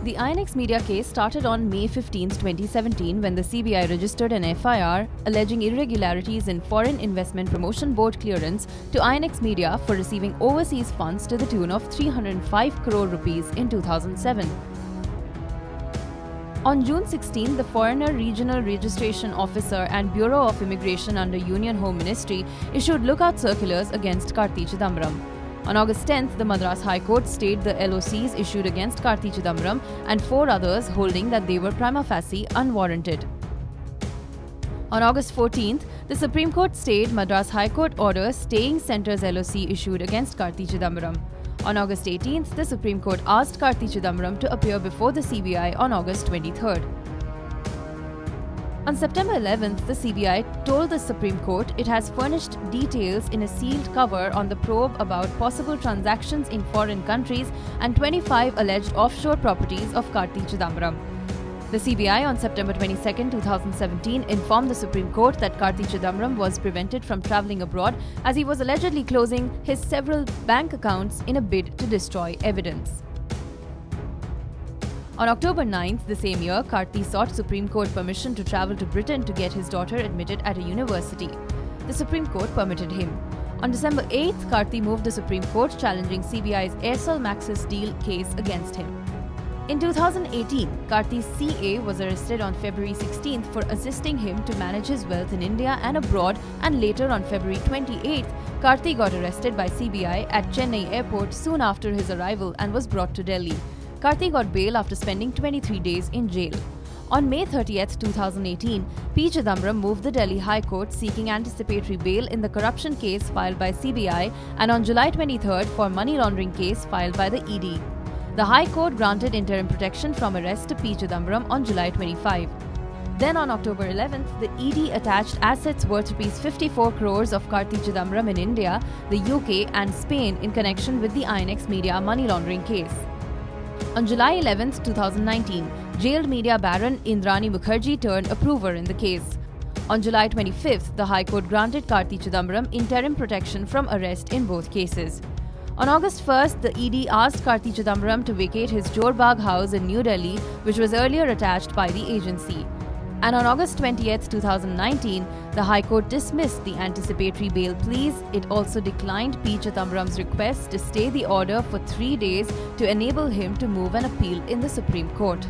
The INX Media case started on May 15, 2017 when the CBI registered an FIR alleging irregularities in Foreign Investment Promotion Board clearance to INX Media for receiving overseas funds to the tune of 305 crore rupees in 2007. On June 16, the Foreigner Regional Registration Officer and Bureau of Immigration under Union Home Ministry issued lookout circulars against Karti Chidambaram. On August 10th, the Madras High Court stayed the LOCs issued against Karti Chidambaram and 4 others, holding that they were prima facie unwarranted. On August 14th, the Supreme Court stayed Madras High Court order staying Centre's LOC issued against Karti Chidambaram. On August 18th, the Supreme Court asked Karti Chidambaram to appear before the CBI on August 23rd. On September 11th, the CBI told the Supreme Court it has furnished details in a sealed cover on the probe about possible transactions in foreign countries and 25 alleged offshore properties of Karti Chidambaram. The CBI on September 22, 2017 informed the Supreme Court that Karti Chidambaram was prevented from travelling abroad as he was allegedly closing his several bank accounts in a bid to destroy evidence. On October 9th, the same year, Karti sought Supreme Court permission to travel to Britain to get his daughter admitted at a university. The Supreme Court permitted him. On December 8th, Karti moved the Supreme Court challenging CBI's Aircel Maxis deal case against him. In 2018, Karti's CA was arrested on February 16th for assisting him to manage his wealth in India and abroad, and later on February 28th, Karti got arrested by CBI at Chennai airport soon after his arrival and was brought to Delhi. Karti got bail after spending 23 days in jail. On May 30th, 2018, P. Chidambaram moved the Delhi High Court seeking anticipatory bail in the corruption case filed by CBI and on July 23rd for money laundering case filed by the ED. The High Court granted interim protection from arrest to P. Chidambaram on July 25. Then on October 11th, the ED attached assets worth Rs 54 crores of Karti Chidambaram in India, the UK and Spain in connection with the INX Media money laundering case. On July 11, 2019, jailed media baron Indrani Mukherjee turned approver in the case. On July 25th, the High Court granted Karti Chidambaram interim protection from arrest in both cases. On August 1st, the ED asked Karti Chidambaram to vacate his Jor Bagh house in New Delhi, which was earlier attached by the agency. And on August 20th, 2019, the High Court dismissed the anticipatory bail pleas. It also declined P. Chidambaram's request to stay the order for 3 days to enable him to move an appeal in the Supreme Court.